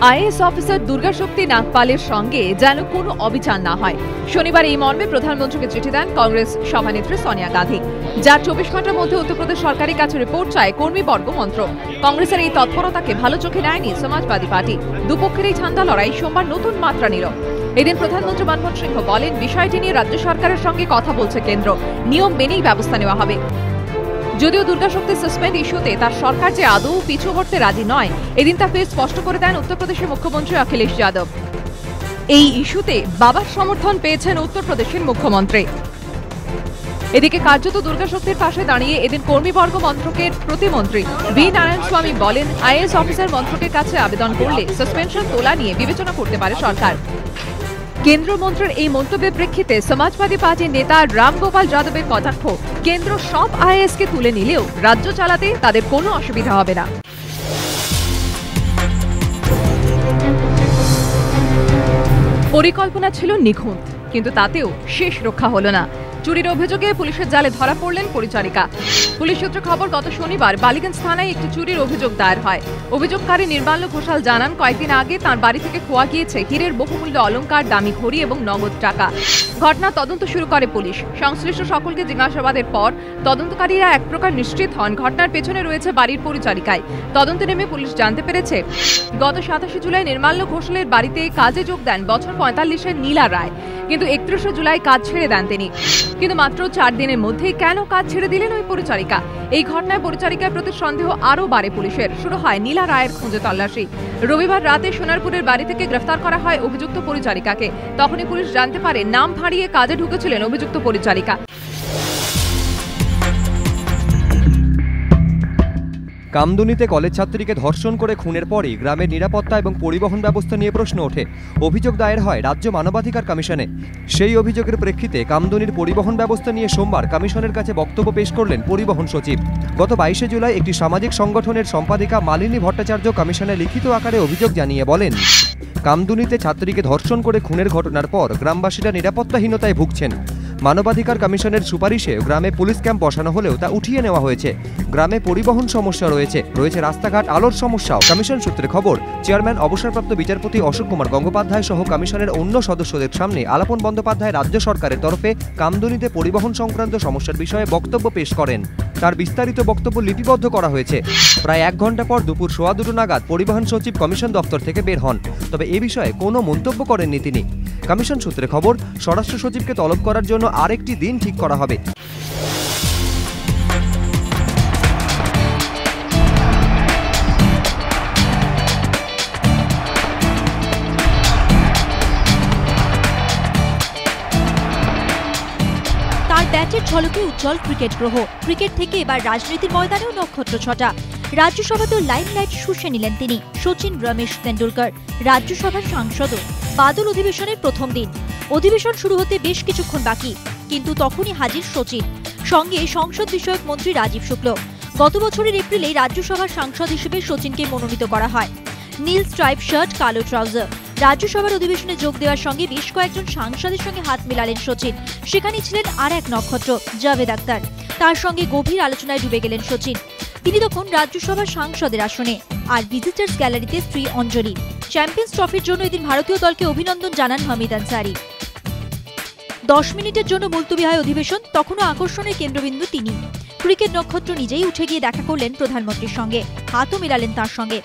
IAS officer Durga শক্তি নাগপালের সঙ্গে যেন কোনো অবিচার না হয়। শনিবার এই মর্মে প্রধানমন্ত্রীকে চিঠি দেন কংগ্রেস সভানেত্রী সোনিয়া গান্ধী, যার 24 ঘন্টার মধ্যে উত্তরপ্রদেশ সরকারের কাছে রিপোর্ট চায় কর্মীবর্গ মন্ত্র। কংগ্রেসের এই তৎপরতাকে ভালো চোখে নেয়নি সমাজবাদী পার্টি। দুপক্ষের এই ঠান্ডা লড়াই সোমবার নতুন মাত্রা নিল। এদিন প্রধানমন্ত্রী মনমোহন সিংহ বলেন, বিষয়টি নিয়ে রাজ্য সরকারের সঙ্গে কথা বলছে কেন্দ্র, নিয়ম মেনেই ব্যবস্থা নেওয়া হবে। যদিও দুর্গা শক্তি সাসপেন্ড ইস্যুতে তার সরকার যে আদৌ পিছু হটতে রাজি নয়, এদিন তা ফের স্পষ্ট করে দেন উত্তরপ্রদেশের মুখ্যমন্ত্রী অখিলেশ যাদব। এই ইস্যুতে বাবার সমর্থন পেয়েছেন উত্তরপ্রদেশের মুখ্যমন্ত্রী। এদিকে কার্যত দুর্গা শক্তির পাশে দাঁড়িয়ে এদিন কর্মীবর্গ মন্ত্রকের প্রতিমন্ত্রী বি নারায়ণ স্বামী বলেন, আইএএস অফিসার মন্ত্রকের কাছে আবেদন করলে সাসপেনশন তোলা নিয়ে বিবেচনা করতে পারে সরকার। কেন্দ্রীয় মন্ত্রীর এই মন্তব্যের প্রেক্ষিতে সমাজবাদী পার্টির নেতা রামগোপাল যাদবের কটাক্ষ, কেন্দ্র সব আইএএসকে তুলে নিলেও রাজ্য চালাতে তাদের কোনো অসুবিধা হবে না। পরিকল্পনা ছিল নিখুঁত, কিন্তু তাতেও শেষ রক্ষা হলো না। চুরির অভিযোগে পুলিশের জালে ধরা পড়লেন পরিচারিকা। পুলিশ সূত্রে খবর, গত শনিবার বালিগঞ্জ থানায় একটি চুরির অভিযোগ দায়ের হয়। অভিযোগকারী নির্মাল্য ঘোষাল জানান, কয়েকদিন আগে তাঁর বাড়ি থেকে খোয়া গিয়েছে হীরের বহুমূল্য অলংকার, দামি ঘড়ি এবং নগদ টাকা। ঘটনার তদন্ত শুরু করে পুলিশ। সংশ্লিষ্ট সকলকে জিজ্ঞাসাবাদের পর তদন্তকারীরা এক প্রকার নিশ্চিত হন ঘটনার পেছনে রয়েছে বাড়ির পরিচারিকায়। তদন্তে নেমে পুলিশ জানতে পেরেছে, গত 27 জুলাই নির্মাল্য ঘোষালের বাড়িতে কাজে যোগ দেন বছর 45-এর নীলা রায়, কিন্তু 31 জুলাই কাজ ছেড়ে দেন তিনি। কিন্তু মাত্র 4 দিনের মধ্যেই কেন কাজ ছেড়ে দিলেন ওই পরিচারিকা? এই ঘটনায় পরিচারিকার প্রতি সন্দেহ আরও বাড়ে পুলিশের। শুরু হয় নীলা রায়ের খোঁজে তল্লাশি। রবিবার রাতে সোনারপুরের বাড়ি থেকে গ্রেফতার করা হয় অভিযুক্ত পরিচারিকাকে। তখনই পুলিশ জানতে পারে নাম ভাড়িয়ে কাজে ঢুকেছিলেন অভিযুক্ত পরিচারিকা। কামদুনিতে কলেজ ছাত্রীকে ধর্ষণ করে খুনের পরই গ্রামের নিরাপত্তা এবং পরিবহন ব্যবস্থা নিয়ে প্রশ্ন ওঠে। অভিযোগ দায়ের হয় রাজ্য মানবাধিকার কমিশনে। সেই অভিযোগের প্রেক্ষিতে কামদুনির পরিবহন ব্যবস্থা নিয়ে সোমবার কমিশনের কাছে বক্তব্য পেশ করলেন পরিবহন সচিব। গত 22 জুলাই একটি সামাজিক সংগঠনের সম্পাদিকা মালিনী ভট্টাচার্য কমিশনে লিখিত আকারে অভিযোগ জানিয়ে বলেন, কামদুনিতে ছাত্রীকে ধর্ষণ করে খুনের ঘটনার পর গ্রামবাসীরা নিরাপত্তাহীনতায় ভুগছেন। মানবাধিকার কমিশনের সুপারিশে গ্রামে পুলিশ ক্যাম্প বসানো হলেও তা উঠিয়ে নেওয়া হয়েছে। গ্রামে পরিবহন সমস্যা রয়েছে রাস্তাঘাট, আলোর সমস্যাও। কমিশন সূত্রে খবর, চেয়ারম্যান অবসরপ্রাপ্ত বিচারপতি অশোক কুমার গঙ্গোপাধ্যায় সহ কমিশনের অন্য সদস্যদের সামনে আলাপন বন্দ্যোপাধ্যায় রাজ্য সরকারের তরফে কামদুনিতে পরিবহন সংক্রান্ত সমস্যার বিষয়ে বক্তব্য পেশ করেন। তার বিস্তারিত বক্তব্য লিপিবদ্ধ করা হয়েছে। প্রায় 1 ঘন্টা পর দুপুর 1:15 নাগাদ পরিবহন সচিব কমিশন দপ্তর থেকে বের হন। তবে এ বিষয়ে কোনো মন্তব্য করেননি তিনি। কমিশন সূত্রে খবর, স্বরাষ্ট্র সচিবকে তলব করার জন্য আরেকটি দিন ঠিক করা হবে। তার ব্যাটের ঝলকে উজ্জ্বল ক্রিকেট গ্রহ। ক্রিকেট থেকে এবার রাজনীতির ময়দানেও নক্ষত্র ছটা। রাজ্যসভাতেও লাইমলাইট শুষে নিলেন তিনি। সচিন রমেশ তেন্ডুলকর রাজ্যসভার সাংসদও। বাদল অধিবেশনের প্রথম দিন। অধিবেশন শুরু হতে বেশ কিছুক্ষণ বাকি, কিন্তু তখনই হাজির সচিন, সঙ্গে সংসদ বিষয়ক মন্ত্রী রাজীব শুক্ল। গত বছরের এপ্রিলে রাজ্যসভার সাংসদ হিসেবে সচিনকে মনোনীত করা হয়। নীল স্ট্রাইপ শার্ট, কালো ট্রাউজার। রাজ্যসভার অধিবেশনে যোগ দেওয়ার সঙ্গে বেশ কয়েকজন সাংসদের সঙ্গে হাত মেলালেন সচিন। সেখানে ছিলেন আর এক নক্ষত্র, জাভেদ আখতার। তার সঙ্গে গভীর আলোচনায় ডুবে গেলেন সচিন। তিনি তখন রাজ্যসভার সাংসদের আসনে, আর ভিজিটার্স গ্যালারিতে স্ত্রী অঞ্জলি। চ্যাম্পিয়ন্স ট্রফির জন্য এদিন ভারতীয় দলকে অভিনন্দন জানান হামিদ আনসারি। 10 মিনিটের জন্য মুলতবি হয় অধিবেশন। তখনও আকর্ষণের কেন্দ্রবিন্দু তিনি। ক্রিকেট নক্ষত্র নিজেই উঠে গিয়ে দেখা করলেন প্রধানমন্ত্রীর সঙ্গে, হাতও মেলালেন তার সঙ্গে।